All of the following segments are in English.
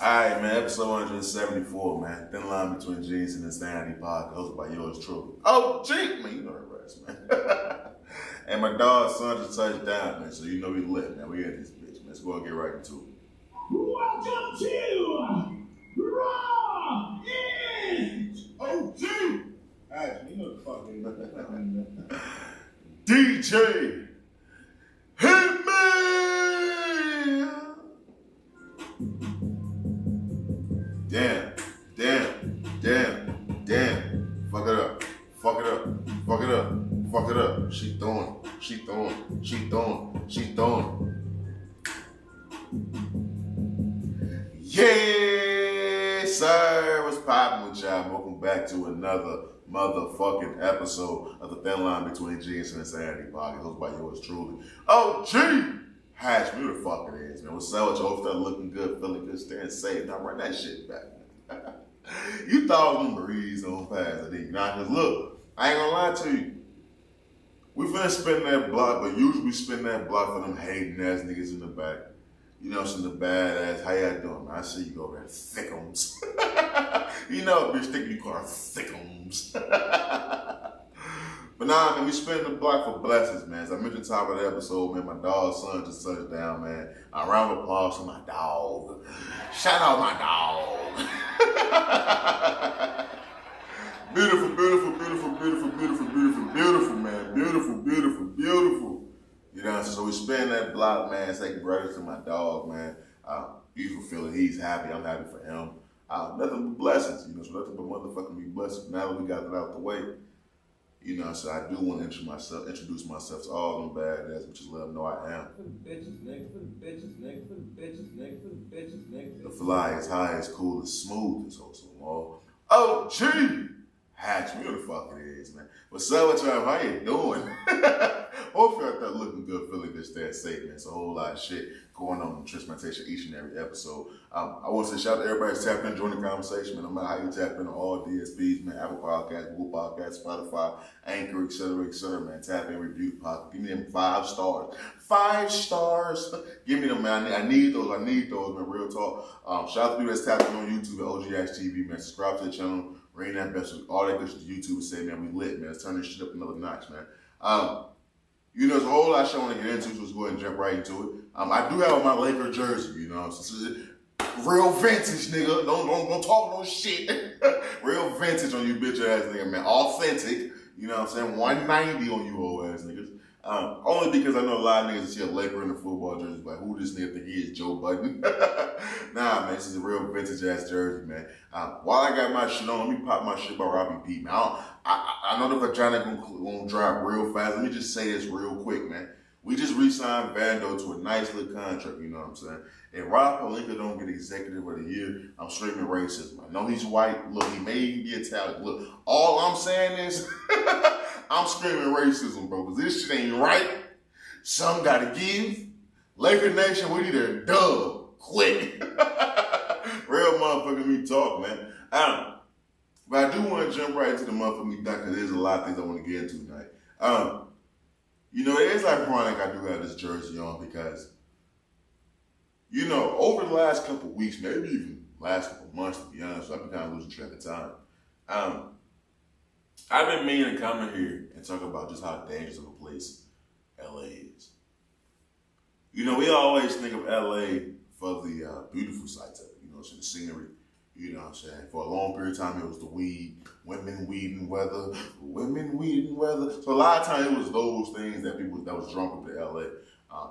Alright, man, episode 174, man. Thin line between genius and insanity podcast, hosted by yours truly. Oh, gee, man, you know the rest, man. And my dog's son just touched down, man, so you know we lit, man. We in this bitch, man. Let's go and get right into it. Welcome to Raw It! OG! Alright, you know the fuck it is. DJ Hitman! Damn. Fuck it up. She throwing. Yes, sir. What's poppin' with y'all? Welcome back to another motherfucking episode of the Thin Line Between Genius and Insanity podcast, hosted by yours truly. OGHatch, who the fuck it is, man. What's up with you? Hope that looking good, feeling good, staying safe. Now run that shit back, man. You thought them breeze on past, I did not. Cause look, I ain't gonna lie to you. We finna spin that block, but usually we spin that block for them hating ass niggas in the back. You know, some of the badass. How y'all doing, man? I see you go over there, thickums. You know, bitch, think you call her thickums. But nah, man, we spin the block for blessings, man. As I mentioned top of the episode, man, my dog's son just touched down, man. A round of applause for my dog. Shout out my dog. Beautiful, man. Beautiful. You know, so we spin that block, man. Say congrats to my dog, man. Beautiful feeling. He's happy. I'm happy for him. Nothing but blessings, you know, so nothing but motherfucking be blessings. Now that we got that out the way, you know, so I do want to introduce myself to all them badass, but just let them know I am. For the bitches, nigga. The fly is high, as cool, as smooth, as also more. OGHatch, you know the fuck it is, man. What's up with y'all? How you doing? Hopefully out there looking good, feeling good, staying safe, man. It's a whole lot of shit going on in transportation each and every episode. I want to say shout out to everybody that's tapped in, joining the conversation, man. No matter how you tap in on all DSPs, man, Apple Podcasts, Google Podcasts, Spotify, Anchor, etc., man. Tap in, review the podcast. Give me them 5 stars. 5 stars. Give me them, man. I need those, man. Real talk. Shout out to people that's tapped in on YouTube at OGHatchTV, man. Subscribe to the channel. Ring that bell. All that good shit to YouTube and say, man, we lit, man. Let's turn this shit up another notch, man. You know, there's a whole lot of shit I want to get into, so let's go ahead and jump right into it. I do have my Laker jersey, you know. So real vintage, nigga. Don't talk no shit. Real vintage on you bitch ass nigga, man. Authentic, you know what I'm saying? 190 on you old ass niggas. Only because I know a lot of niggas see a Laker in the football jersey, like, who this nigga think he is, Joe Budden? Nah, man, this is a real vintage ass jersey, man. While I got my shit on, let me pop my shit by Robbie P, man. I know the vagina gonna drop real fast. Let me just say this real quick, man. We just re-signed Vando to a nice little contract, you know what I'm saying? If Rob Pelinka don't get executive of the year, I'm screaming racism. I know he's white. Look, he may even be Italian. Look, all I'm saying is, I'm screaming racism, bro, because this shit ain't right. Some gotta give. Laker Nation, we need a dub. Quick. Real motherfucking me talk, man. But I do want to jump right into the motherfucking doc, because there's a lot of things I want to get into tonight. You know, it is ironic I do have this jersey on because, you know, over the last couple of weeks, maybe even last couple of months, to be honest, I've been kind of losing track of time. I've been meaning to come in here and talk about just how dangerous of a place LA is. You know, we always think of LA for the beautiful sides of it, you know, so the scenery, you know what I'm saying? For a long period of time, it was the weed, women, weed, and weather. So a lot of times it was those things that that was drawn up to LA.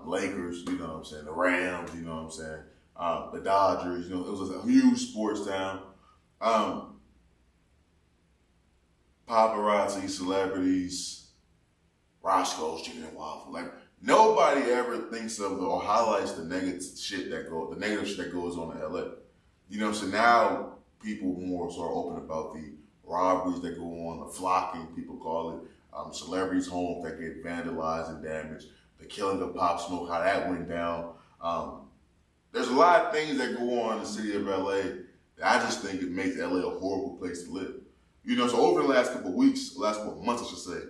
Lakers, you know what I'm saying? The Rams, you know what I'm saying? The Dodgers, you know, it was a huge sports town. Paparazzi, celebrities, Roscoe's Chicken and Waffle. Like, nobody ever thinks of or highlights the negative shit that goes on in LA. You know, so now people more sort of open about the robberies that go on, the flocking, people call it, celebrities' homes that get vandalized and damaged, the killing of Pop Smoke, how that went down. There's a lot of things that go on in the city of LA that I just think it makes LA a horrible place to live. You know, so over the last couple of weeks, last couple of months, I should say,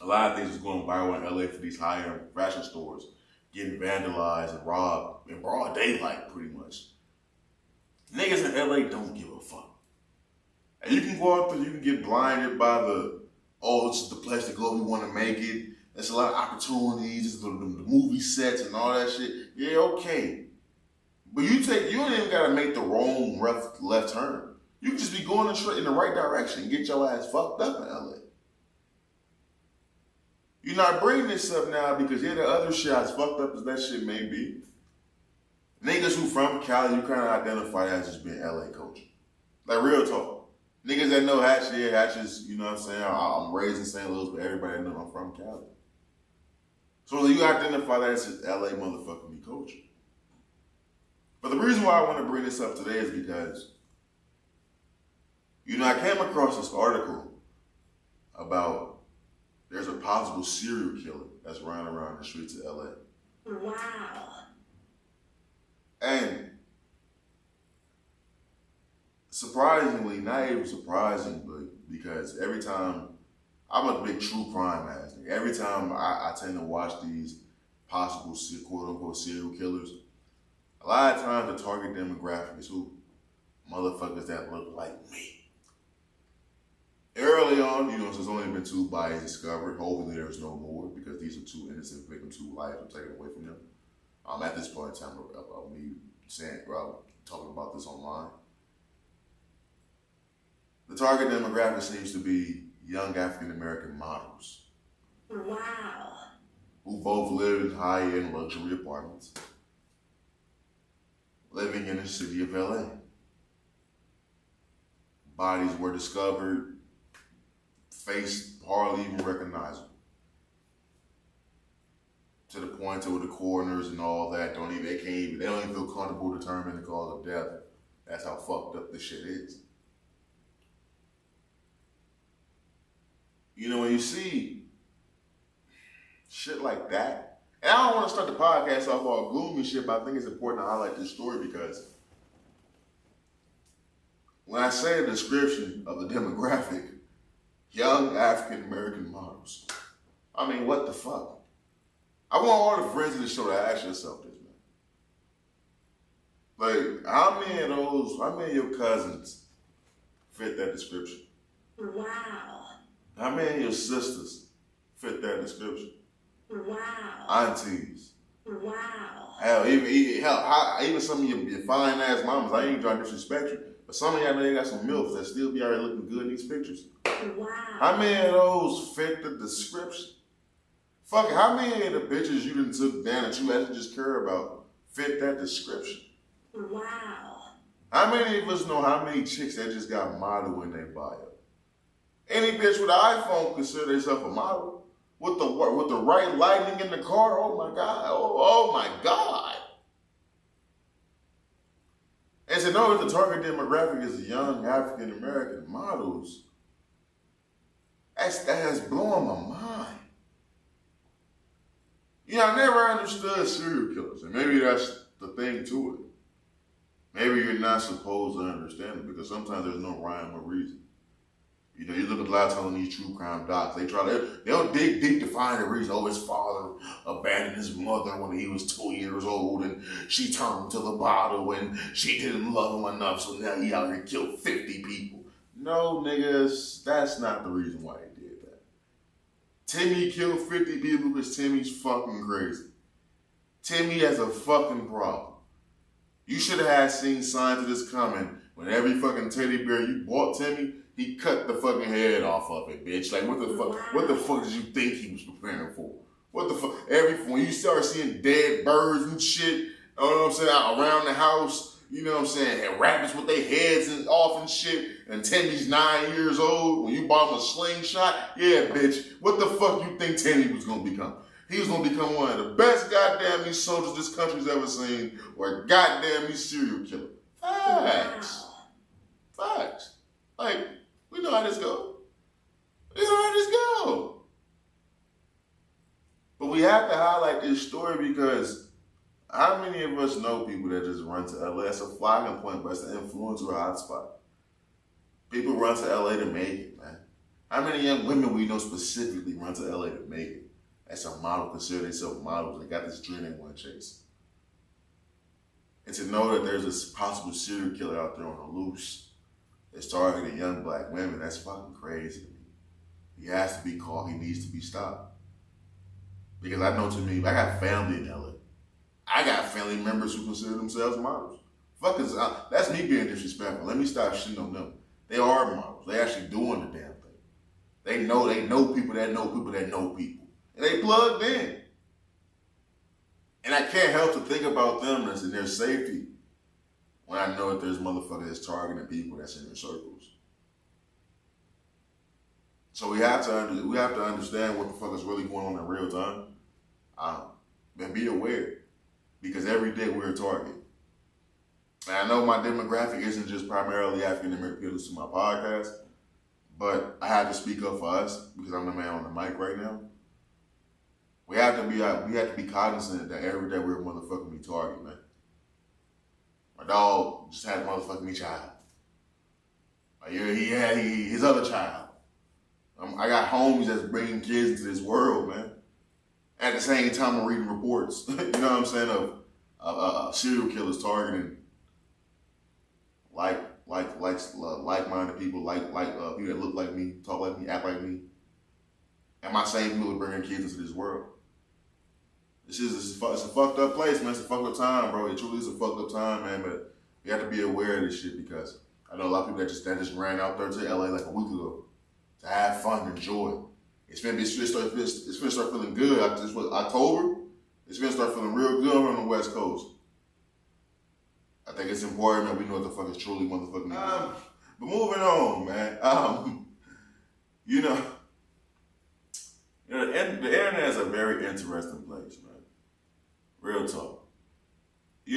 a lot of things is going viral in LA for these high-end fashion stores getting vandalized and robbed in broad daylight, pretty much. LA don't give a fuck. And you can go out there, you can get blinded by this is the place to go if you want to make it. There's a lot of opportunities, the movie sets and all that shit. Yeah, okay. But you don't even gotta make the wrong left turn. You can just be going in the right direction and get your ass fucked up in LA. You're not bringing this up now because the other shit, as fucked up as that shit may be, niggas who from Cali, you kind of identify as just being LA culture. Like real talk. Niggas that know Hatch, yeah, Hatch is, you know what I'm saying? I'm raised in St. Louis, but everybody knows I'm from Cali. So you identify that as just LA motherfucking culture. But the reason why I want to bring this up today is because, I came across this article about there's a possible serial killer that's running around the streets of LA. Wow. And surprisingly, not even surprisingly, because every time, I'm a big true crime ass nigga. Every time I tend to watch these possible quote-unquote serial killers, a lot of times the target demographic is who? Motherfuckers that look like me. Early on, there's only been 2 bodies discovered. Hopefully there's no more because these are 2 innocent victims whose lives were taken away from them. At this point in time of me talking about this online. The target demographic seems to be young African-American models. Wow. Who both live in high-end luxury apartments, living in the city of LA. Bodies were discovered, face hardly even recognizable. To the point where the coroners and all that they don't even feel comfortable determining the cause of death. That's how fucked up this shit is. When you see shit like that, and I don't want to start the podcast off all gloomy shit, but I think it's important to highlight this story because when I say a description of the demographic, young African-American models, what the fuck? I want all the friends in the show to ask yourself this, man. Like, how many of your cousins fit that description? Wow. How many of your sisters fit that description? Wow. Aunties. Wow. Hell, even some of your fine ass mamas, I ain't trying to disrespect you, but some of y'all know they got some MILFs that still be out here looking good in these pictures. Wow. How many of those fit the description? Fuck it, how many of the bitches you done took down that you actually just care about fit that description? Wow. How many of us know how many chicks that just got model in their bio? Any bitch with an iPhone consider themselves a model. With the right lighting in the car, oh my God, oh my God. And to know that the target demographic is young African-American models, that has blown my mind. I never understood serial killers, and maybe that's the thing to it. Maybe you're not supposed to understand it because sometimes there's no rhyme or reason. You look at a lot of times on these true crime docs, they'll dig deep to find a reason. Oh, his father abandoned his mother when he was 2 years old and she turned to the bottle and she didn't love him enough, so now he out here killed 50 people. No, niggas, that's not the reason why he did that. Timmy killed 50 people because Timmy's fucking crazy. Timmy has a fucking problem. You should have seen signs of this coming when every fucking teddy bear you bought Timmy, he cut the fucking head off of it, bitch. Like, what the fuck did you think he was preparing for? What the fuck? When you start seeing dead birds and shit, you know what I'm saying, around the house, you know what I'm saying, and rabbits with their heads off and shit, and Timmy's 9 years old, when you bought him a slingshot, yeah, bitch, what the fuck you think Timmy was gonna become? He was gonna become one of the best goddamn these soldiers this country's ever seen, or a goddamn these serial killer. Facts. Wow. Facts. Like, we know how this go. We know how this go. But we have to highlight this story because how many of us know people that just run to LA? That's a flagging point, but it's an influencer hotspot. People run to LA to make it, man. How many young women we know specifically run to LA to make it? That's a model, consider themselves models. They got this dream they want to chase. And to know that there's this possible serial killer out there on the loose that's targeting young black women, that's fucking crazy to me. He has to be caught. He needs to be stopped. Because I know, to me, I got family in LA. I got family members who consider themselves models. Fuckers, that's me being disrespectful. Let me stop shitting on them. They are models. They actually doing the damn thing. They know people that know people that know people. And they plugged in. And I can't help to think about them as in their safety when I know that there's motherfuckers that's targeting people that's in their circles. So we have to understand what the fuck is really going on in real time. And be aware. Because every day we're a target. And I know my demographic isn't just primarily African American people to my podcast, but I have to speak up for us because I'm the man on the mic right now. We have to be cognizant that every day we're motherfucking be target, man. My dog just had a motherfucking me child. He had his other child. I got homies that's bringing kids into this world, man. At the same time, I'm reading reports. You know what I'm saying, of serial killers targeting like-minded people, people that look like me, talk like me, act like me. And my same people are bringing kids into this world. It's a fucked up place, man. It's a fucked up time, bro. It truly is a fucked up time, man. But we have to be aware of this shit because I know a lot of people that just ran out there to LA like a week ago to have fun and enjoy. It's finna start feeling good. This was October. It's finna start feeling real good on the West Coast. I think it's important that we know what the fuck is truly motherfucking. But moving on, man. The internet is a very interesting place, man. Real talk. The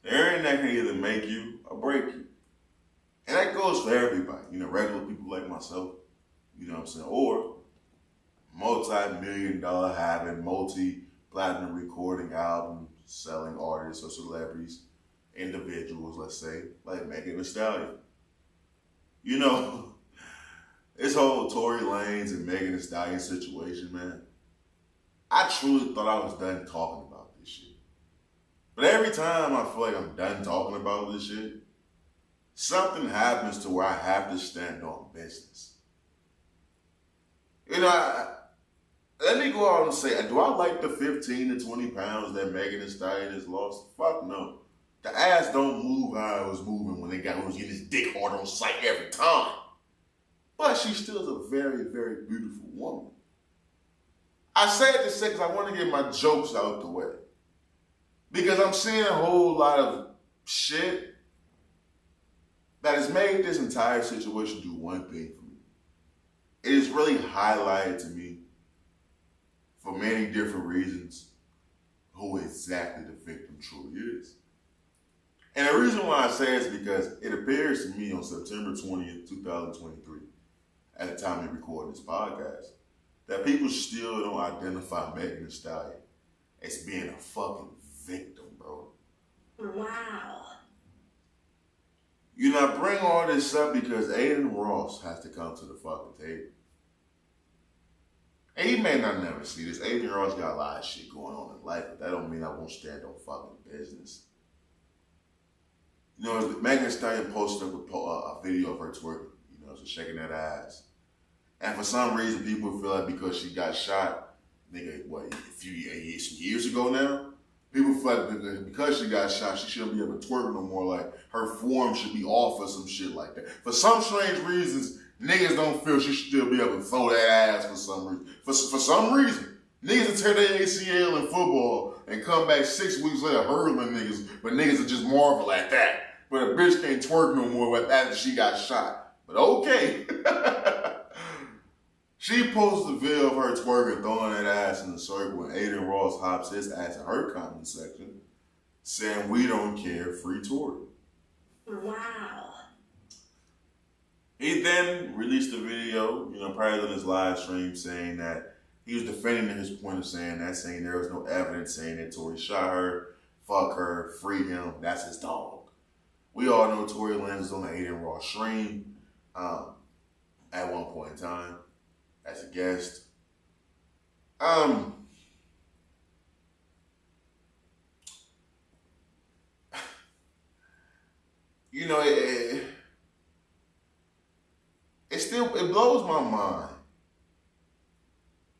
internet can either make you or break you. And that goes for everybody. Regular people like myself, you know what I'm saying? Or multi-million-dollar having, multi-platinum recording album selling artists or celebrities, individuals, let's say, like Megan The Stallion. This whole Tory Lanez and Megan Thee Stallion situation, man, I truly thought I was done talking about this shit. But every time I feel like I'm done talking about this shit, something happens to where I have to stand on business. Let me go out and say, do I like the 15 to 20 pounds that Megan Thee Stallion has lost? Fuck no. The ass don't move how it was moving when it was getting his dick hard on sight every time. But she still is a very, very beautiful woman. I say it to say because I want to get my jokes out the way. Because I'm seeing a whole lot of shit that has made this entire situation do one thing for me. It is really highlighted to me, for many different reasons, who exactly the victim truly is. And the reason why I say it is because it appears to me on September 20th, 2023, at the time we record this podcast, that people still don't identify Megan Thee Stallion as being a fucking victim, bro. Wow. I bring all this up because Adin Ross has to come to the fucking table. And he may not never see this. Adin Ross got a lot of shit going on in life, but that don't mean I won't stand on fucking business. Megan Thee Stallion posted up a video of her twerking, so shaking that ass. And for some reason, people feel like because she got shot, some years ago now, people feel like because she got shot, she shouldn't be able to twerk no more. Like, her form should be off or some shit like that. For some strange reasons, niggas don't feel she should still be able to throw that ass for some reason. For some reason, niggas will tear their ACL in football and come back 6 weeks later hurdling niggas, but niggas will just marvel at that. But a bitch can't twerk no more after she got shot. But okay. She posted a video of her twerking, throwing that ass in the circle, and Adin Ross hops his ass in her comment section, saying, "We don't care, free Tory." Wow. He then released a video, prior to his live stream, saying that he was defending his point of saying there was no evidence saying that Tory shot her, fuck her, free him, that's his dog. We all know Tory Lanez was on the Adin Ross stream at one point in time as a guest. you know, it blows my mind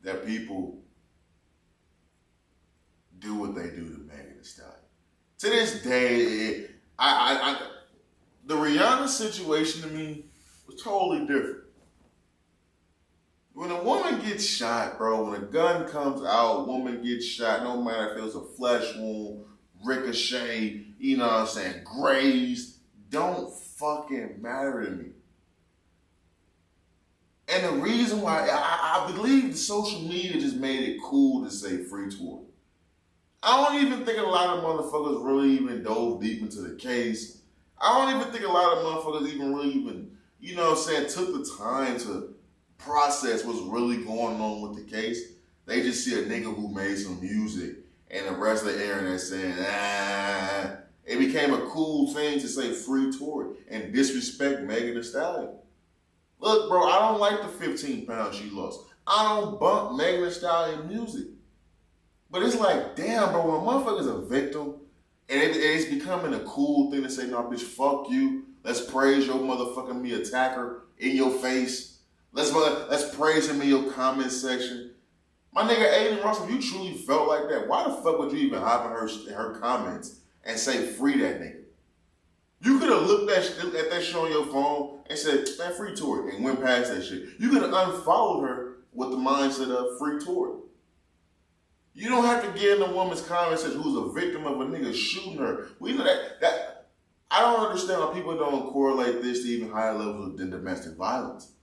that people do what they do to Megan Thee Stallion. To this day, the Rihanna situation to me was totally different. When a woman gets shot, bro, when a gun comes out, woman gets shot, no matter if it was a flesh wound, ricochet, you know what I'm saying, grazed, don't fucking matter to me. And the reason why, I believe the social media just made it cool to say free Tory. I don't even think a lot of motherfuckers really even dove deep into the case. I don't even think a lot of motherfuckers even, you know what I'm saying, took the time to process what's really going on with the case. They just see a nigga who made some music and the rest of the internet saying, It became a cool thing to say free Tory and disrespect Megan Thee Stallion. Look, bro, I don't like the 15 pounds she lost. I don't bump Megan Thee Stallion music. But it's like, damn, bro, when a motherfucker's a victim and it's becoming a cool thing to say, no, bitch, fuck you. Let's praise your motherfucking me attacker in your face. Let's praise him in your comment section. My nigga Adin Ross, if you truly felt like that, why the fuck would you even hop in her comments and say free that nigga? You could have looked at that shit on your phone and said, man, free Tory, and went past that shit. You could have unfollowed her with the mindset of free Tory. You don't have to get in the woman's comment section who's a victim of a nigga shooting her. We know that I don't understand why people don't correlate this to even higher levels of domestic violence.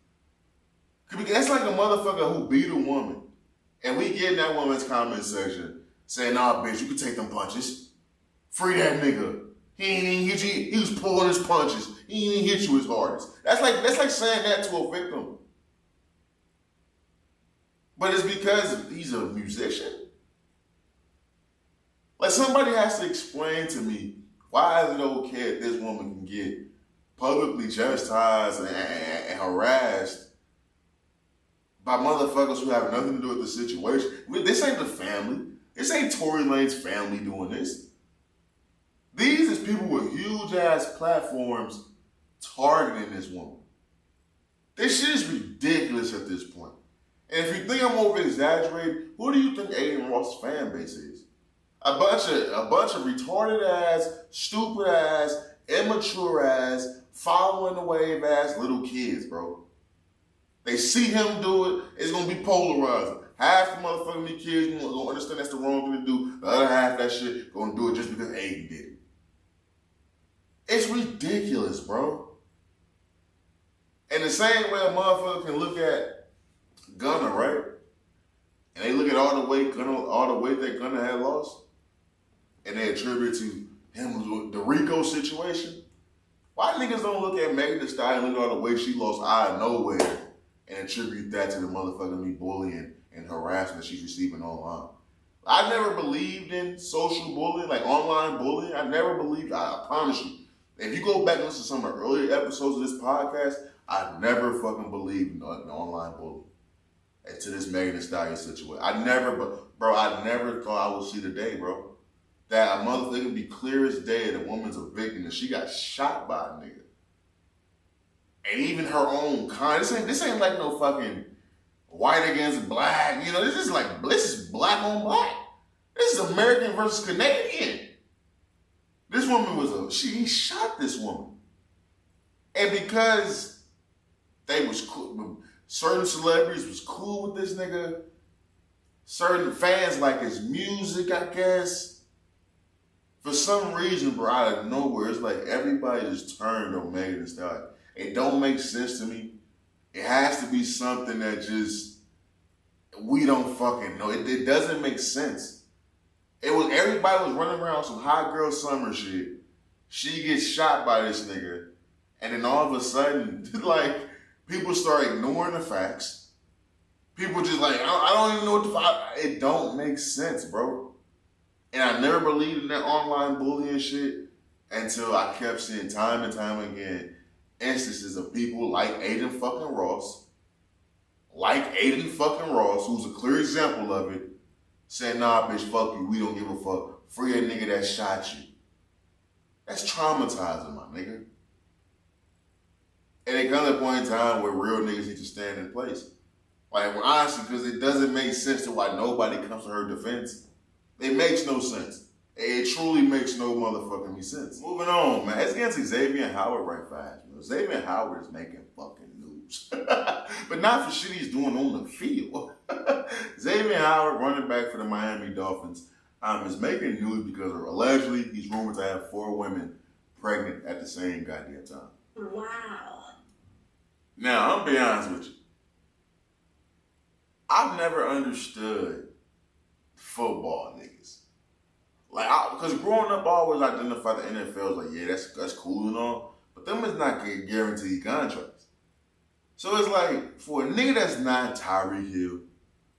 Because that's like a motherfucker who beat a woman. And we get in that woman's comment section saying, nah, bitch, you can take them punches. Free that nigga. He ain't even hit you. He was pulling his punches. He ain't even hit you as hardest. That's like saying that to a victim. But it's because he's a musician. Like, somebody has to explain to me, why is it okay that this woman can get publicly chastised and harassed by motherfuckers who have nothing to do with the situation? This ain't the family. This ain't Tory Lane's family doing this. These is people with huge-ass platforms targeting this woman. This shit is ridiculous at this point. And if you think I'm over-exaggerating, who do you think Adin Ross' fan base is? A bunch of retarded-ass, stupid-ass, immature-ass, following the wave-ass little kids, bro. They see him do it, it's going to be polarizing. Half the motherfucking kids going to understand that's the wrong thing to do. The other half of that shit going to do it just because Adin did it. It's ridiculous, bro. And the same way a motherfucker can look at Gunna, right? And they look at all the weight that Gunna had lost, and they attribute to him the Rico situation. Why niggas don't look at Megan Thee Stallion and look at all the weight she lost out of nowhere and attribute that to the motherfucking me bullying and harassment she's receiving online? I never believed in social bullying, like online bullying. I promise you. If you go back and listen to some of the earlier episodes of this podcast, I never fucking believed in online bullying. And to this Megan Thee Stallion situation. I never thought I would see the day, bro, that a motherfucker can be clear as day that a woman's a victim and she got shot by a nigga. And even her own kind. This ain't like no fucking white against black. You know, this is black on black. This is American versus Canadian. This woman he shot this woman. And because they was cool, certain celebrities was cool with this nigga, certain fans like his music, I guess, for some reason, bro, out of nowhere, it's like everybody just turned on Megan Thee Stallion. It don't make sense to me. It has to be something that just, we don't fucking know. It doesn't make sense. Everybody was running around some hot girl summer shit. She gets shot by this nigga. And then all of a sudden, like, people start ignoring the facts. People just like, I don't even know what the fuck. It don't make sense, bro. And I never believed in that online bullying shit until I kept seeing time and time again instances of people like Adin fucking Ross, who's a clear example of it, saying, nah, bitch, fuck you, we don't give a fuck. Free a nigga that shot you. That's traumatizing, my nigga. And it comes a point in time where real niggas need to stand in place. Like, well, honestly, because it doesn't make sense to why nobody comes to her defense. It makes no sense. It truly makes no motherfucking sense. Moving on, man. Let's get into Xavien Howard right fast. Xavien Howard is making fucking news. But not for shit he's doing on the field. Xavien Howard, running back for the Miami Dolphins, is making news because allegedly he's rumored to have 4 women pregnant at the same goddamn time. Wow. Now, I'm gonna be honest with you. I've never understood football niggas. Like, because growing up, I always identified the NFL as like, yeah, that's cool and all, but them is not guaranteed contracts. So it's like, for a nigga that's not Tyreek Hill,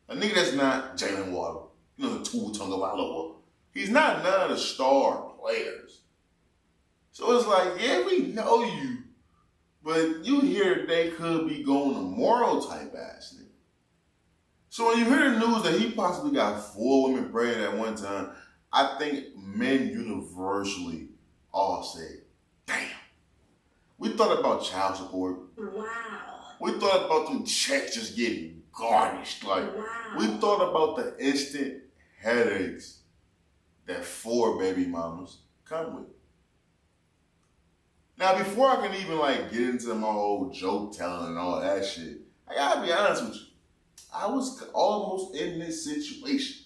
a nigga that's not Jalen Waddle, you know, the Tua Tagovailoa, he's not none of the star players. So it's like, yeah, we know you, but you hear they could be going to moral type ass nigga. So when you hear the news that he possibly got 4 women pregnant at one time, I think men universally all say, damn. We thought about child support. Wow. We thought about them checks just getting garnished. Like, Wow. we thought about the instant headaches that 4 baby mamas come with. Now, before I can even like get into my whole joke telling and all that shit, I gotta be honest with you. I was almost in this situation.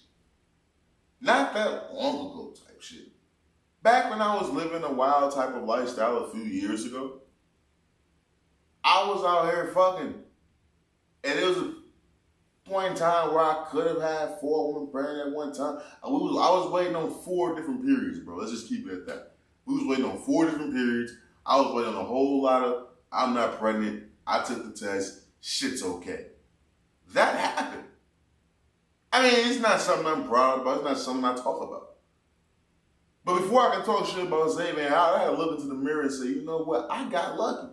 Not that long ago type shit. Back when I was living a wild type of lifestyle a few years ago, I was out here fucking. And it was a point in time where I could have had 4 women pregnant at one time. I was waiting on 4 different periods, bro. Let's just keep it at that. We was waiting on 4 different periods. I was waiting on a whole lot of, I'm not pregnant. I took the test. Shit's okay. That happened. I mean, it's not something I'm proud about. It's not something I talk about. But before I can talk shit about Xavien Howard, I had to look into the mirror and say, you know what? I got lucky.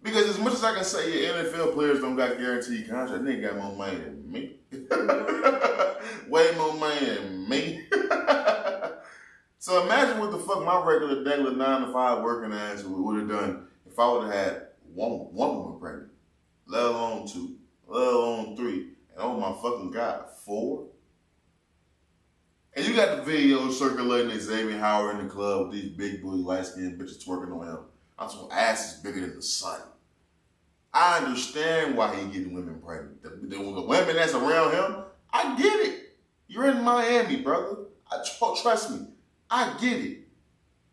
Because as much as I can say, yeah, NFL players don't got guaranteed contracts, they got more money than me. Way more money than me. So imagine what the fuck my regular, 9-to-5 working ass would have done if I would have had one woman pregnant, let alone 2, let alone 3, and oh my fucking God, 4? And you got the video circulating of Xavien Howard in the club with these big booty light-skinned bitches twerking on him. I'm talking ass is bigger than the sun. I understand why he getting women pregnant. The women that's around him, I get it. You're in Miami, brother. Trust me, I get it.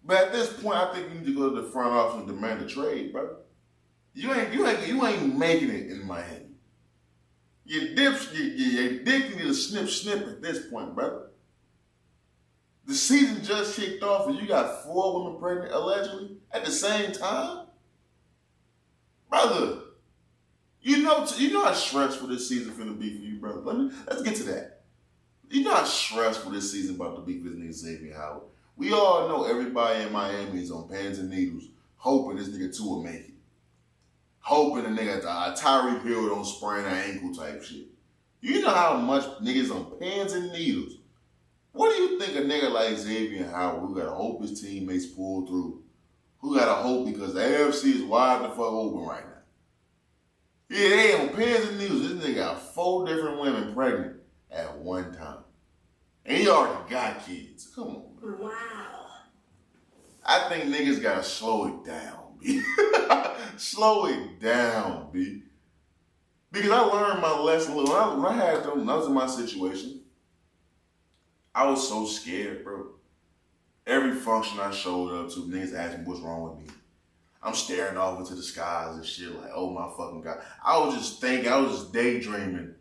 But at this point, I think you need to go to the front office and demand a trade, brother. You ain't making it in Miami. Your dick need to snip at this point, brother. The season just kicked off and you got 4 women pregnant, allegedly, at the same time? Brother, you know how stressful this season finna be for you, brother. Let's get to that. You know how stressful this season about to be for this nigga Xavien Howard. We all know everybody in Miami is on pins and needles, hoping this nigga Tua will make it. Hoping the nigga Tyreek Hill don't sprain an ankle type shit. You know how much niggas on pins and needles. What do you think a nigga like Xavien Howard, who gotta hope his teammates pull through, who gotta hope because the AFC is wide the fuck open right now? Yeah, they on pins and needles. This nigga got 4 different women pregnant at one time. And he already got kids. Come on, man. Wow. I think niggas gotta slow it down, B. Slow it down, B. Because I learned my lesson. When I was in my situation, I was so scared, bro. Every function I showed up to, niggas asked me what's wrong with me. I'm staring off into the skies and shit like, oh my fucking God. I was just daydreaming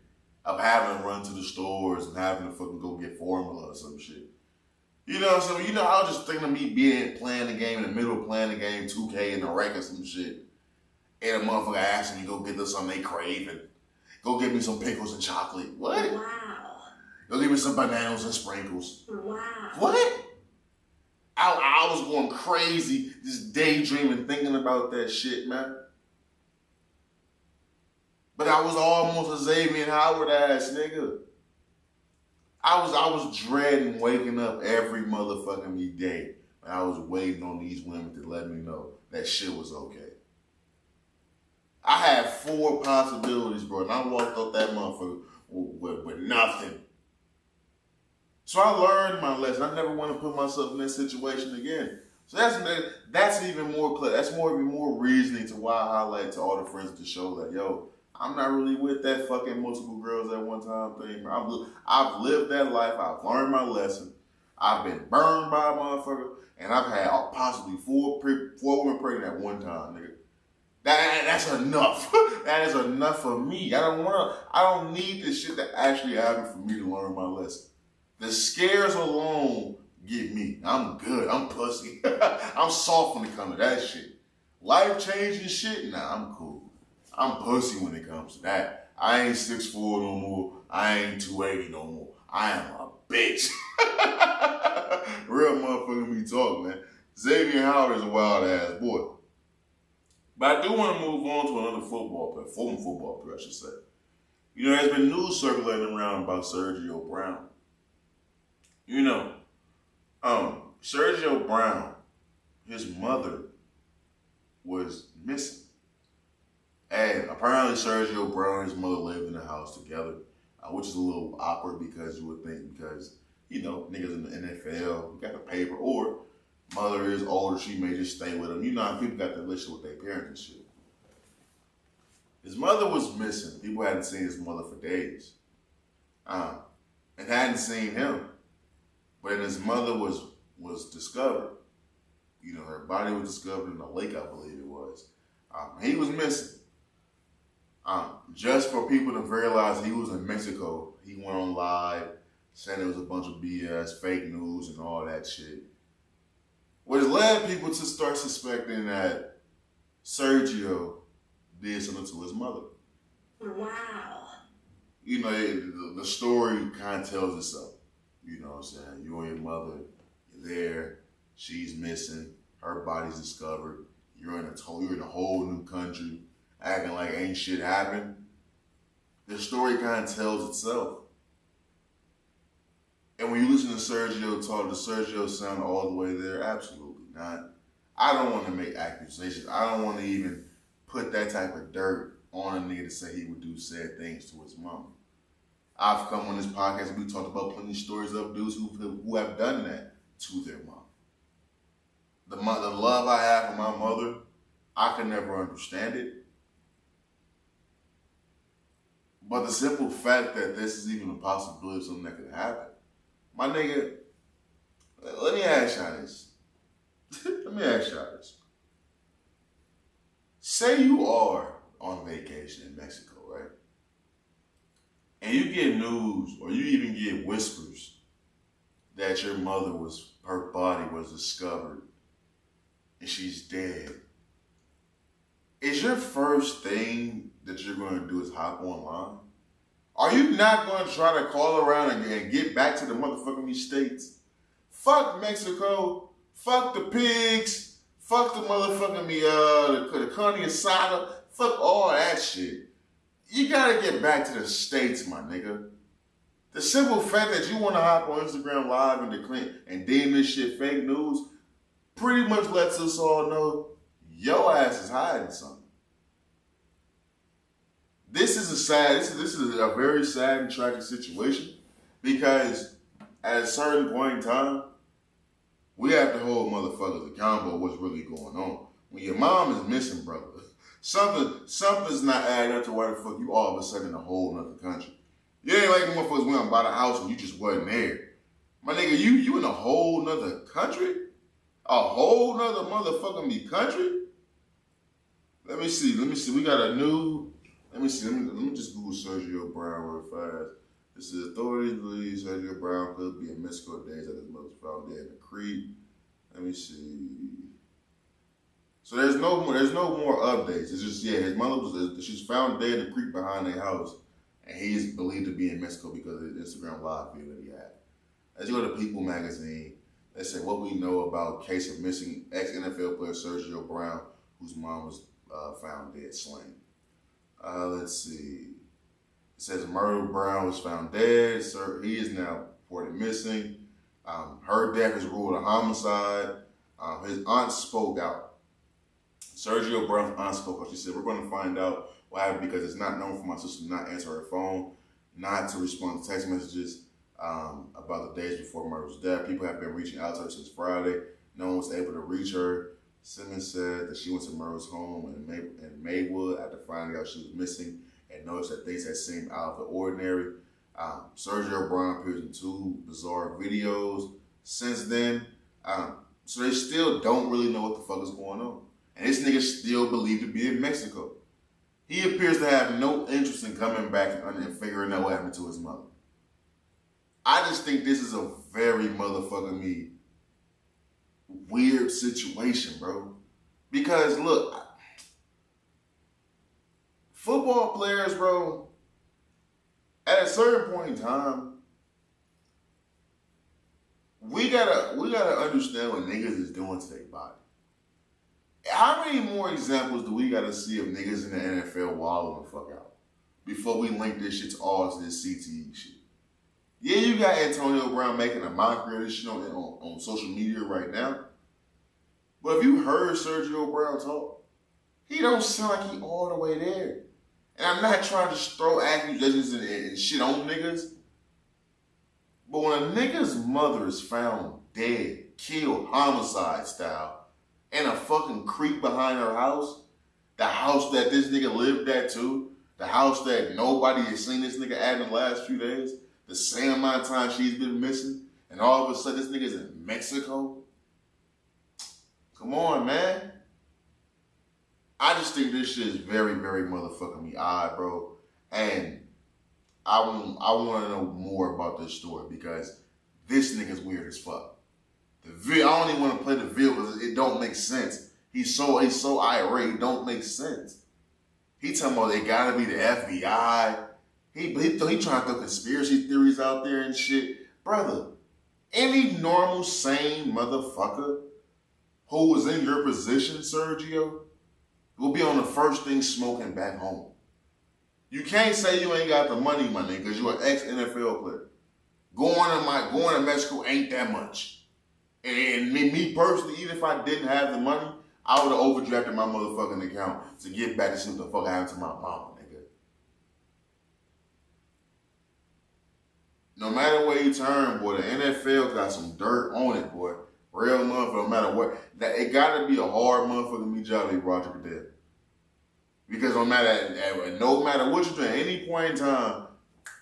of having to run to the stores and having to fucking go get formula or some shit. You know what I'm saying? You know, I was just thinking of me playing the game in the middle of playing the game 2K in the wreck or some shit. And a motherfucker asking me, go get them something they crave and go get me some pickles and chocolate. What? Wow. Go give me some bananas and sprinkles. Wow. What? I was going crazy, just daydreaming, thinking about that shit, man. But I was almost a Xavien Howard ass nigga. I was dreading waking up every motherfucking day. And I was waiting on these women to let me know that shit was okay. I had 4 possibilities, bro, and I walked up that motherfucker with nothing. So I learned my lesson. I never want to put myself in this situation again. So that's even more clear. That's even more reasoning to why I highlight to all the friends at the show that, yo, I'm not really with that fucking multiple girls at one time thing. I've lived that life. I've learned my lesson. I've been burned by a motherfucker, and I've had possibly 4 women pregnant at one time, nigga. That's enough. That is enough for me. I don't need this shit to actually happen for me to learn my lesson. The scares alone get me. I'm good. I'm pussy. I'm soft when it comes to that shit. Life-changing shit? Nah, I'm cool. I'm pussy when it comes to that. I ain't 6'4" no more. I ain't 280 no more. I am a bitch. Real motherfucker me talk, man. Xavien Howard is a wild-ass boy. But I do want to move on to another former football player, I should say. You know, there's been news circulating around about Sergio Brown. You know, Sergio Brown, his mother was missing. And apparently Sergio Brown and his mother lived in the house together, which is a little awkward because you would think because, you know, niggas in the NFL got the paper, or mother is older, she may just stay with him. You know how people got that relationship with their parents and shit. His mother was missing. People hadn't seen his mother for days. And hadn't seen him. But then his mother was discovered. You know, her body was discovered in a lake, I believe it was. He was missing. Just for people to realize he was in Mexico, he went on live, saying it was a bunch of BS, fake news, and all that shit. Which led people to start suspecting that Sergio did something to his mother. Wow. You know, the story kind of tells itself. You know what I'm saying? You and your mother, you're there, she's missing, her body's discovered, you're in a whole new country, acting like ain't shit happened. The story kind of tells itself. And when you listen to Sergio talk, does Sergio sound all the way there? Absolutely not. I don't want to make accusations. I don't want to even put that type of dirt on a nigga to say he would do sad things to his mama. I've come on this podcast and we talked about plenty of stories of dudes who have done that to their mom. The love I have for my mother, I can never understand it. But the simple fact that this is even a possibility of something that could happen. My nigga, let me ask y'all this. Say you are on vacation in Mexico, right? And you get news, or you even get whispers that her body was discovered and she's dead. Is your first thing that you're going to do is hop online? Are you not going to try to call around and get back to the motherfucking states? Fuck Mexico. Fuck the pigs. Fuck the motherfucking the carne asada. Fuck all that shit. You gotta get back to the States, my nigga. The simple fact that you want to hop on Instagram Live and deem this shit fake news pretty much lets us all know your ass is hiding something. This is a very sad and tragic situation because at a certain point in time, we have to hold motherfuckers accountable what's really going on. When your mom is missing, brother, something's not adding up to why the fuck you all of a sudden in a whole nother country. You ain't like the motherfuckers went and bought a house when you just wasn't there. My nigga, you in a whole nother country? A whole nother motherfucking country? Let me see. We got a new, let me just Google Sergio Brown real fast. This is authorities believe Sergio Brown could be in Mexico days that his mother was found dead in the creek. Let me see. So there's no more updates. It's just, his mother she's found dead in the creek behind their house, and he's believed to be in Mexico because of the Instagram live video that he had. As you go to People magazine, they say what we know about case of missing ex-NFL player Sergio Brown, whose mom was found dead, slain. Let's see. It says Murder Brown was found dead. He is now reported missing. Her death is ruled a homicide. His aunt spoke out. Sergio Brown's aunt spoke up. She said, we're going to find out what happened because it's not known for my sister to not answer her phone, not to respond to text messages about the days before Murder's death. People have been reaching out to her since Friday. No one was able to reach her. Simmons said that she went to Murray's home in Maywood after finding out she was missing and noticed that things had seemed out of the ordinary. Sergio Brown appears in 2 bizarre videos since then. So they still don't really know what the fuck is going on. And this nigga still believed to be in Mexico. He appears to have no interest in coming back and figuring out what happened to his mother. I just think this is a very motherfucking me weird situation, bro. Because look, football players, bro, at a certain point in time, we gotta understand what niggas is doing to their body. How many more examples do we gotta see of niggas in the NFL wilding the fuck out before we link this shit to all this CTE shit? Yeah, you got Antonio Brown making a mockery of this shit on social media right now. But if you heard Sergio Brown talk, he don't sound like he all the way there. And I'm not trying to throw accusations and shit on niggas. But when a nigga's mother is found dead, killed, homicide style, in a fucking creek behind her house, the house that this nigga lived at too, the house that nobody has seen this nigga at in the last few days, the same amount of time she's been missing, and all of a sudden this nigga's in Mexico. Come on, man. I just think this shit is very, very motherfucking me odd, bro. And I want to know more about this story because this nigga's weird as fuck. I don't even want to play the video because it don't make sense. He's so irate, it don't make sense. He talking about they gotta be the FBI. He trying to throw conspiracy theories out there and shit. Brother, any normal, sane motherfucker who was in your position, Sergio, will be on the first thing smoking back home. You can't say you ain't got the money, my nigga, because you're an ex-NFL player. Going to Mexico ain't that much. And me personally, even if I didn't have the money, I would have overdrafted my motherfucking account to get back to see what the fuck happened to my mama, nigga. No matter where you turn, boy, the NFL got some dirt on it, boy. Real motherfucker, no matter what. It gotta be a hard motherfucking me job to be Roger Goodell. Because no matter what you do, at any point in time,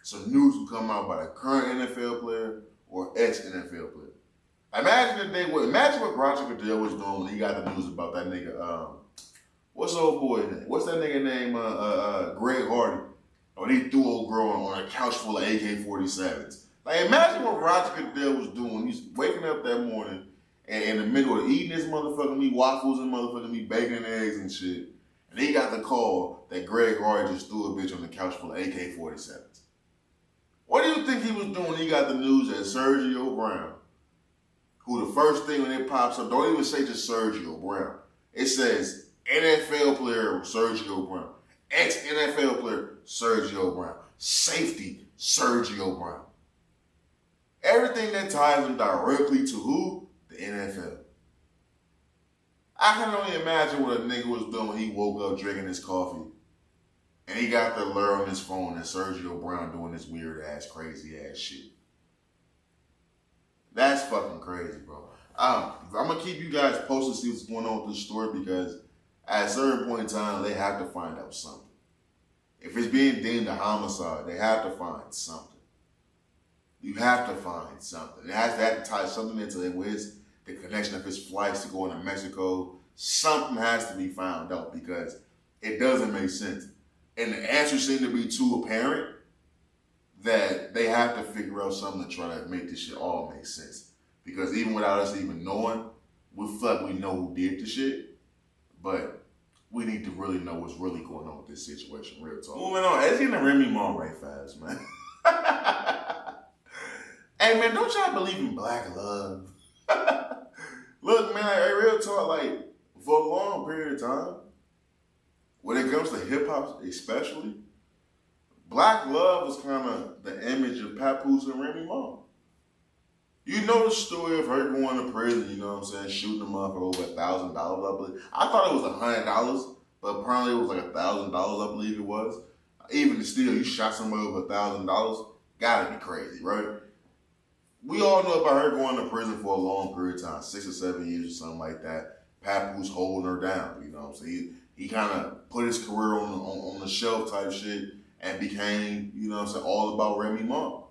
some news will come out by a current NFL player or ex-NFL player. Imagine what Roger Goodell was doing when he got the news about that nigga, what's the old boy name? What's that nigga name, Greg Hardy? Or he threw old girl on a couch full of AK-47s. Like, imagine what Roger Goodell was doing. He's waking up that morning and in the middle of eating his motherfucking meat, waffles and motherfucking meat, bacon and eggs and shit. And he got the call that Greg Hardy just threw a bitch on the couch full of AK-47s. What do you think he was doing when he got the news that Sergio Brown, who the first thing when it pops up, don't even say just Sergio Brown. It says NFL player Sergio Brown, ex-NFL player Sergio Brown, safety Sergio Brown. Everything that ties him directly to who? The NFL. I can only imagine what a nigga was doing when he woke up drinking his coffee and he got the alert on his phone that Sergio Brown doing this weird ass, crazy ass shit. That's fucking crazy, bro. I'm going to keep you guys posted to see what's going on with this story because at a certain point in time, they have to find out something. If it's being deemed a homicide, they have to find something. You have to find something. It has to tie something into it with the connection of his flights to going to Mexico. Something has to be found out because it doesn't make sense. And the answers seem to be too apparent that they have to figure out something to try to make this shit all make sense. Because even without us even knowing, we feel like we know who did the shit, but we need to really know what's really going on with this situation, real talk. Moving on, it's getting Remy Ma right fast, man. Hey, man, don't y'all believe in black love? Look, man, like, real talk, like, for a long period of time, when it comes to hip-hop especially, black love was kind of the image of Papoose and Remy Ma. You know the story of her going to prison, you know what I'm saying, shooting them up for over $1,000, I believe. I thought it was $100, but apparently it was like $1,000, I believe it was. Even still, you shot somebody over $1,000, gotta be crazy, right? We all know about her going to prison for a long period of time, 6 or 7 years or something like that. Papoose holding her down, you know what I'm saying? He kind of put his career on the shelf type shit and became, you know what I'm saying, all about Remy Ma.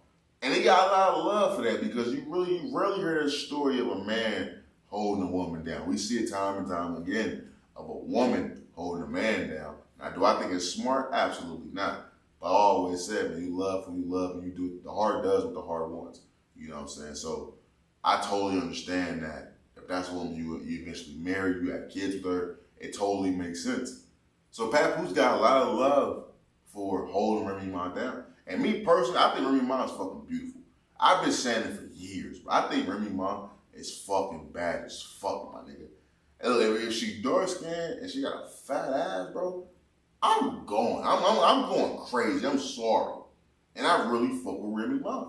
And he got a lot of love for that because you rarely hear the story of a man holding a woman down. We see it time and time again of a woman holding a man down. Now, do I think it's smart? Absolutely not. But I always said, man, you love who you love and you do it. The heart does what the heart wants. You know what I'm saying? So I totally understand that. If that's a woman you eventually marry, you have kids with her, it totally makes sense. So Papoose got a lot of love for holding Remy Ma down. And me personally, I think Remy Ma is fucking beautiful. I've been saying it for years, but I think Remy Ma is fucking bad as fuck, my nigga. If she dark skinned and she got a fat ass, bro, I'm going crazy. I'm sorry. And I really fuck with Remy Ma.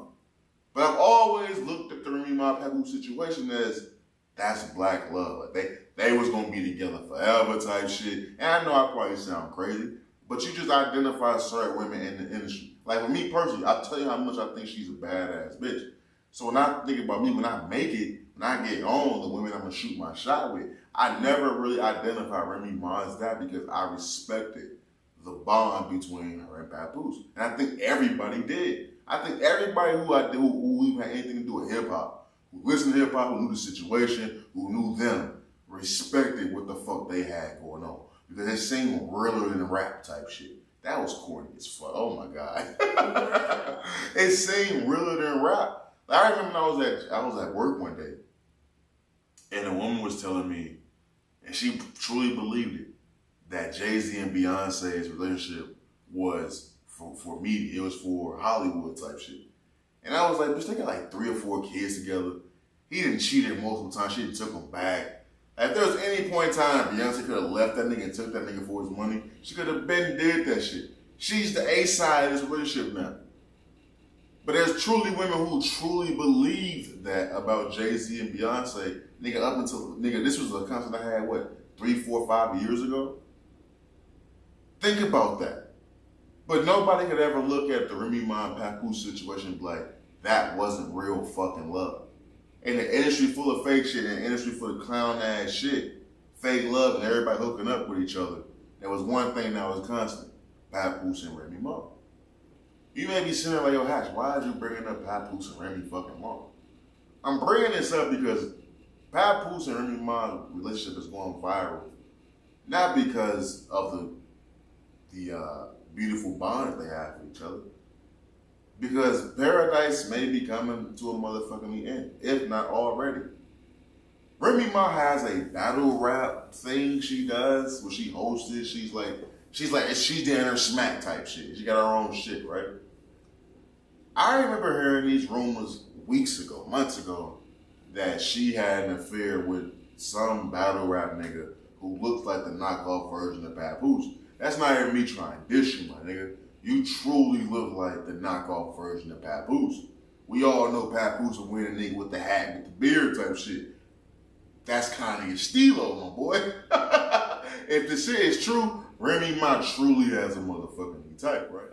But I've always looked at the Remy Ma Papoose situation as that's black love. Like they was gonna be together forever type shit. And I know I probably sound crazy, but you just identify certain women in the industry. Like with me personally, I'll tell you how much I think she's a badass bitch. So when I think about me, when I make it, when I get on the women I'm gonna shoot my shot with, I never really identify Remy Ma as that because I respected the bond between her and Papoose. And I think everybody did. I think everybody who even had anything to do with hip hop, who listened to hip hop, who knew the situation, who knew them, respected what the fuck they had going on. Because it seemed realer than rap type shit. That was corny as fuck. Oh my God. It seemed realer than rap. I remember I was at work one day and a woman was telling me, and she truly believed it, that Jay-Z and Beyonce's relationship was for media. It was for Hollywood type shit. And I was like, bitch, they got like 3 or 4 kids together. He didn't cheat her multiple times. She didn't took him back. If there was any point in time Beyonce could have left that nigga and took that nigga for his money, she could have been did that shit. She's the A side of this relationship now. But there's truly women who truly believe that about Jay-Z and Beyonce. Nigga, up until, this was a concert I had, what, 3, 4, 5 years ago? Think about that. But nobody could ever look at the Remy Ma and Papoose situation and be like, that wasn't real fucking love. In an industry full of fake shit, in an industry full of clown ass shit, fake love and everybody hooking up with each other, there was one thing that was constant: Papoose and Remy Ma. You may be sitting there like, yo, Hatch, why are you bringing up Papoose and Remy fucking Ma? I'm bringing this up because Papoose and Remy Ma's relationship is going viral, not because of the beautiful bond that they have with each other, because paradise may be coming to a motherfucking end, if not already. Remy Ma has a battle rap thing she does where she hosts it. She's doing her smack type shit. She got her own shit, right? I remember hearing these rumors weeks ago, months ago, that she had an affair with some battle rap nigga who looks like the knockoff version of Papoose. That's not even me trying to dish you, my nigga. You truly look like the knockoff version of Papoose. We all know Papoose will win a nigga with the hat with the beard type shit. That's kind of your stilo, my boy. If the shit is true, Remy Ma truly has a motherfucking type, right?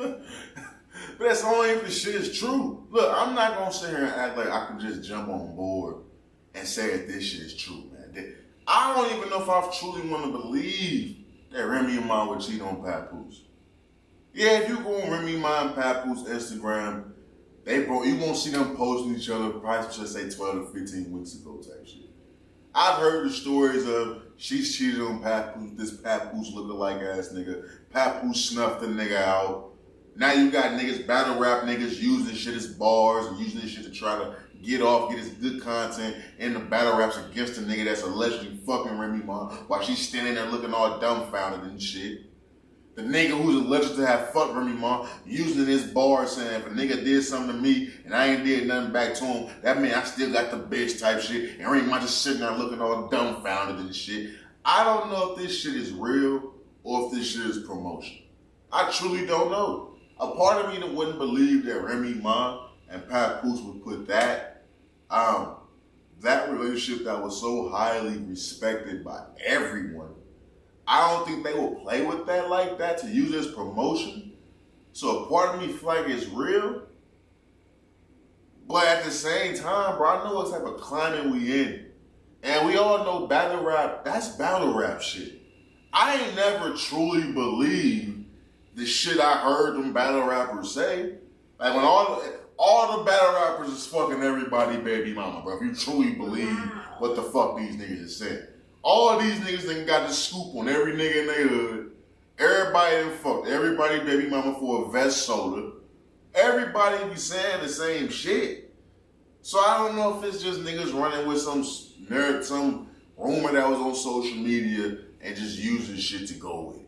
But that's only if the shit is true. Look, I'm not gonna sit here and act like I can just jump on board and say that this shit is true, man. I don't even know if I truly want to believe that Remy Ma would cheat on Papoose. Yeah, if you go on Remy Ma and Papoose Instagram, you won't see them posting each other probably just say 12 to 15 weeks ago type shit. I've heard the stories of she's cheated on Papoose, this Papoose lookalike ass nigga. Papoose snuffed the nigga out. Now you got niggas, battle rap niggas, using shit as bars and using this shit to try to get his good content in the battle raps against the nigga that's allegedly fucking Remy Ma while she's standing there looking all dumbfounded and shit. The nigga who's alleged to have fucked Remy Ma using his bar saying, if a nigga did something to me and I ain't did nothing back to him, that mean I still got the bitch type shit. And Remy Ma just sitting there looking all dumbfounded and shit. I don't know if this shit is real or if this shit is promotion. I truly don't know. A part of me that wouldn't believe that Remy Ma and Papoose would put that That relationship that was so highly respected by everyone, I don't think they will play with that like that to use as promotion. So a part of me feel like it's real. But at the same time, bro, I know what type of climate we in. And we all know battle rap, that's battle rap shit. I ain't never truly believed the shit I heard them battle rappers say. Like when all the battle rappers is fucking everybody baby mama, bro. If you truly believe what the fuck these niggas is saying. All these niggas done got the scoop on every nigga in their hood. Everybody done fucked everybody baby mama for a vest soda. Everybody be saying the same shit. So I don't know if it's just niggas running with some rumor that was on social media and just using shit to go with it.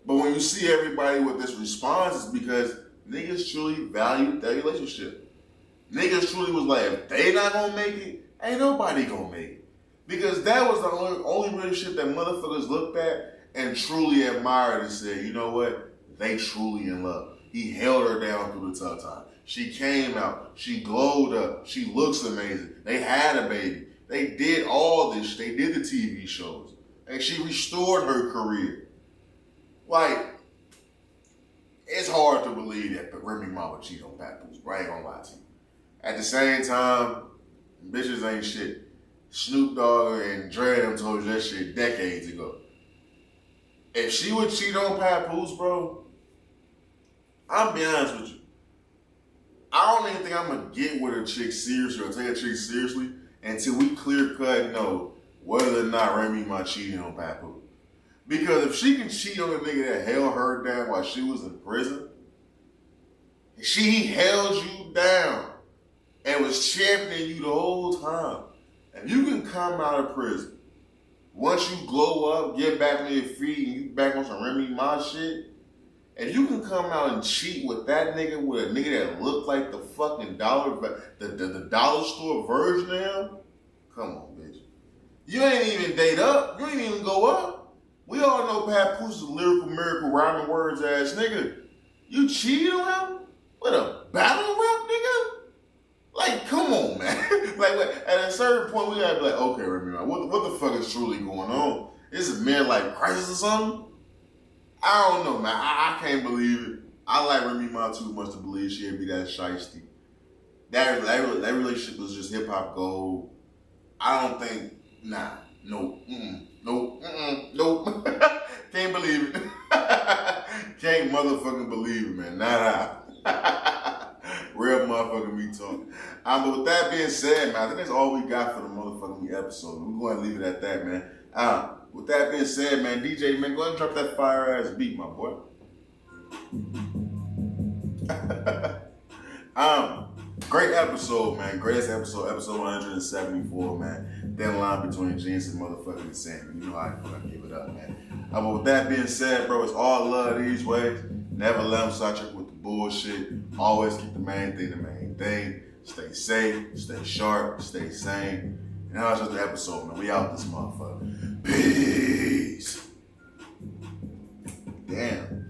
But when you see everybody with this response, it's because niggas truly valued that relationship. Niggas truly was like, if they not gonna make it, ain't nobody gonna make it. Because that was the only relationship that motherfuckers looked at and truly admired and said, you know what? They truly in love. He held her down through the tough time. She came out. She glowed up. She looks amazing. They had a baby. They did all this. They did the TV shows. And she restored her career. Like, it's hard to believe that Remy Ma would cheat on Papoose, bro. I ain't gonna lie to you. At the same time, bitches ain't shit. Snoop Dogg and Dre them told you that shit decades ago. If she would cheat on Papoose, bro, I'll be honest with you. I don't even think I'm gonna get with a chick seriously or take a chick seriously until we clear cut know whether or not Remy Ma cheating on Papoose. Because if she can cheat on a nigga that held her down while she was in prison, she held you down and was championing you the whole time. If you can come out of prison, once you glow up, get back on your feet, and you back on some Remy Ma shit, if you can come out and cheat with that nigga, with a nigga that looked like the fucking the dollar store version of him, come on, bitch. You ain't even date up. You ain't even go up. We all know Papoose is a lyrical, miracle, rhyming words ass nigga. You cheated on him with a battle rap nigga? Like, come on, man. Like, at a certain point, we gotta be like, okay, Remy Ma, what the fuck is truly going on? Is it midlife crisis or something? I don't know, man. I can't believe it. I like Remy Ma too much to believe she'd be that shiesty. That relationship was just hip hop gold. I don't think, nope. Can't believe it. Can't motherfucking believe it, man. Not I. Real motherfucking me talking. But with that being said, man, I think that's all we got for the motherfucking episode. We're going to leave it at that, man. With that being said, man, DJ, man, go ahead and drop that fire ass beat, my boy. Great episode, man. Greatest episode 174, man. Thin line between Genius and motherfucking Sam. You know how I fucking give it up, man. But with that being said, bro, it's all love these ways. Never let them sidetrack with the bullshit. Always keep the main thing the main thing. Stay safe, stay sharp, stay sane. And that was just the episode, man. We out this motherfucker. Peace. Damn.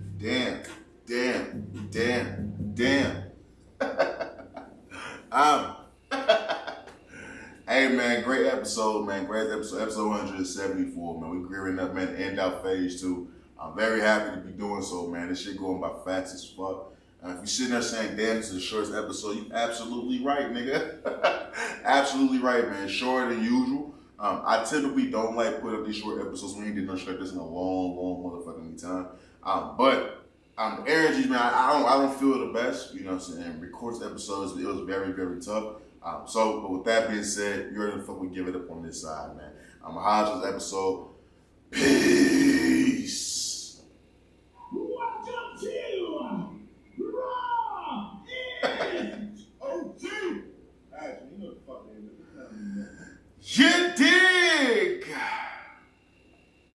Hey, man, great episode, man. Great episode 174, man. We gearing up, man, to end out phase 2. I'm very happy to be doing so, man. This shit going by fast as fuck. If you're sitting there saying, damn, this is the shortest episode, you absolutely right, nigga. Absolutely right, man. Shorter than usual. I typically don't like putting up these short episodes. We ain't did no short this in a long motherfucking time. But energy, man, I don't feel the best. You know what I'm saying? Recording episodes, it was very, very tough. But with that being said, you already the fuck we give it up on this side, man. I'm gonna highlight this episode. Peace. Welcome to Raw is OG. Actually, you know the fuck, man. You did.